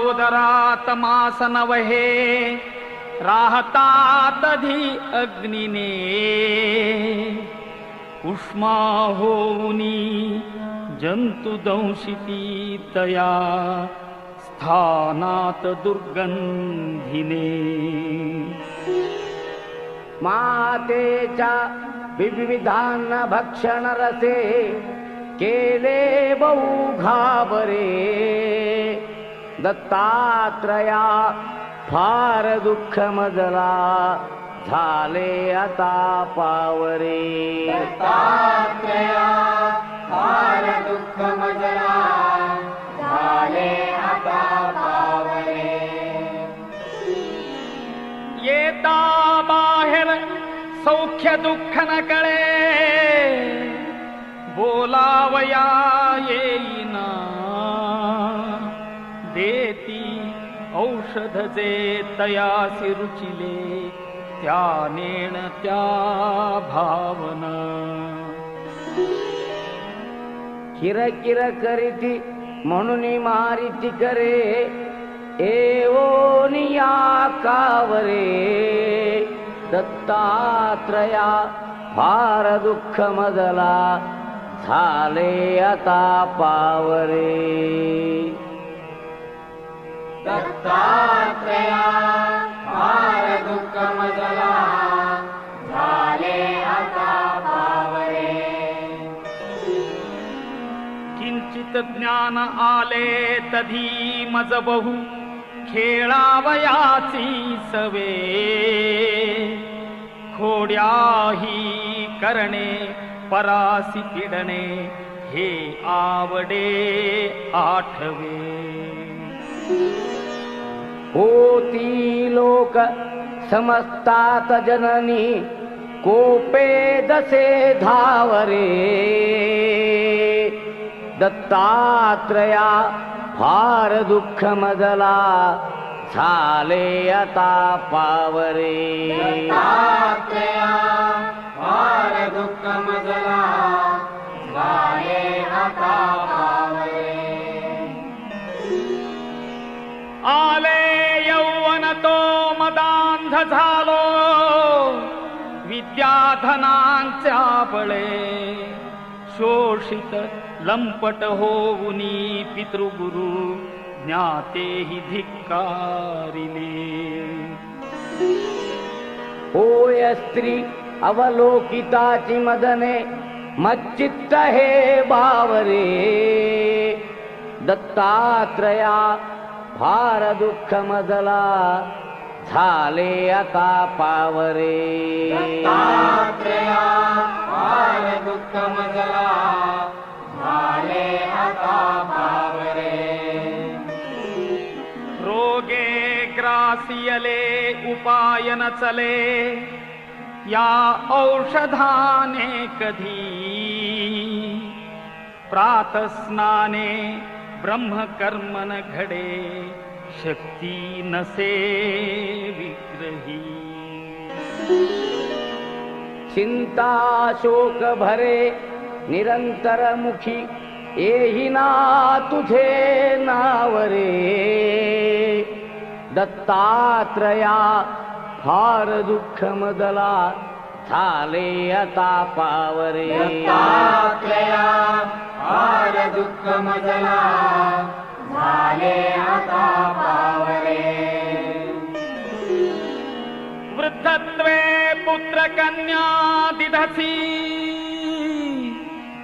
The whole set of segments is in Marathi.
उदरात मास नवहे राहतात धी अग्निने उष्मा होऊनी जंतु दंशिती तया स्थानात दुर्गंधिने मातेच्या विविधान भक्षण रसे केले बहु घाबरे दत्तात्रया फार दुःख मजला झाले आता पावरे दत्तात्रया फार दुःख मजला झाले आता पावरे येता बाहेर सौख्य दुःख न कळे बोलावया येईना देती औषध जे तयासी रुचिले त्या नेण त्या भावना किरकिर करीती म्हणून मारिती करे एवोनिया कावरे दत्तात्रया फार दुःख मजला झाले आता पावरे दत्तात्रया फार दुःख मजला झाले आता पावरे किंचित ज्ञान आले तधी मज बहु खेळावयाची सवे खोड्याही करणे परासी पिडणे हे आवडे आठवे होती लोक समजतात जननी कोपे दसे धावरे दत्तात्रया फार दुःख मजला झाले आता पावरे दत्तात्रया फार दुःख मजला झाले आता पावरे आले यौवन तो मदांध झालो विद्याधनांच्या बळे शोषित लंपट होऊनी पितृगुरु ज्ञातेहि धिक्कारिले होय स्त्री अवलोकिताची मदने मच्चित्त हे बावरे दत्तात्रया फार दुःख मजला झाले आता पावरे दत्तात्रया फार दुःख मजला झाले आता पावरे रोगे ग्रासियले उपाय न चले या औषधाने कधी प्रातस्नाने ब्रह्मकर्मन घडे शक्ती नसे विग्रही चिंता शोक भरे निरंतर मुखी येही ना तुझे नावरे दत्तात्रया फार दुःख मजला झाले आता पावरे दत्तात्रया फार दुःख मजला झाले आता पावरे वृद्धत्वे पुत्र कन्या दिधसी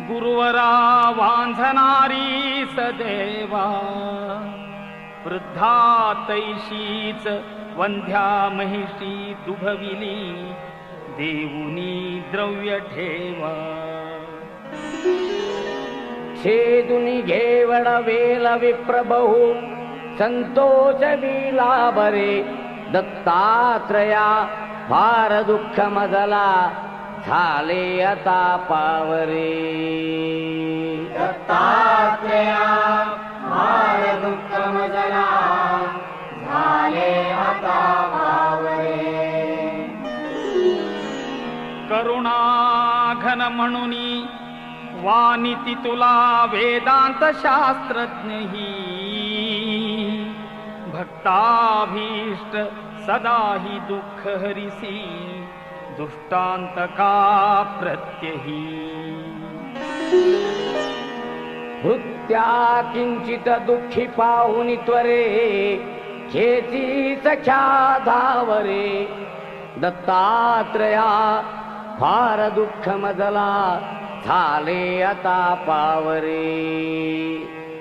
गुरुवरा वांझणारी सदेवा वृद्धा तैशीच वंध्या महिषी दुभविली देऊनी द्रव्य ठेवा छेदुनी घेवड वेल विप्रबहू संतोष विला बरे दत्तात्रया फार दुःख मजला झाले आता पावरे दत्तात्रया फार दुःख मजला झाले आता पावरे करुणा घन म्हणुनी वानिती तुला वेदांत शास्त्रज्ञही भक्ताभीष्ट सदा हि दुःख हरिसी दुष्टांतका प्रत्यही हृत्या किंचित दुःखी पाहुनी त्वरे खेची सख्या धावरे दत्तात्रया फार दुःख मजला झाले आता पावरे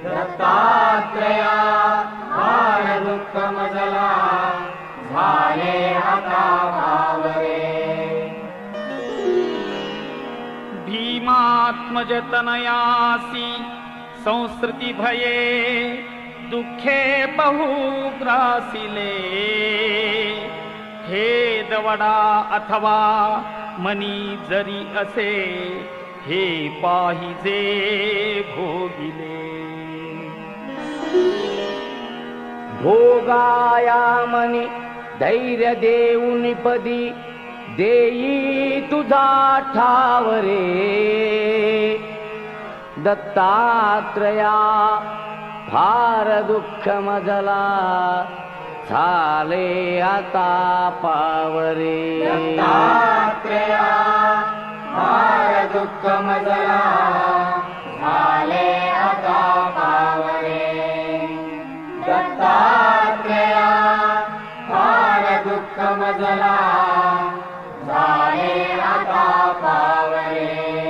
दत्तात्रया फार दुःख मजला झाले आता पावरे भीमात्मज तनयासी संस्कृती भये दुःखे बहु ग्रासिले हे दवडा अथवा मनी जरी असे हे पाहिजे भोगिले भोगाया मनी धैर्य देऊन पदी देई तुझा ठावरे दत्तात्रया फार दुःख मजला झाले आता पावरे दत्तात्रया फार दुःख मजला झाले आता पावरे दत्तात्रया फार दुःख मजला झाले आता पावरे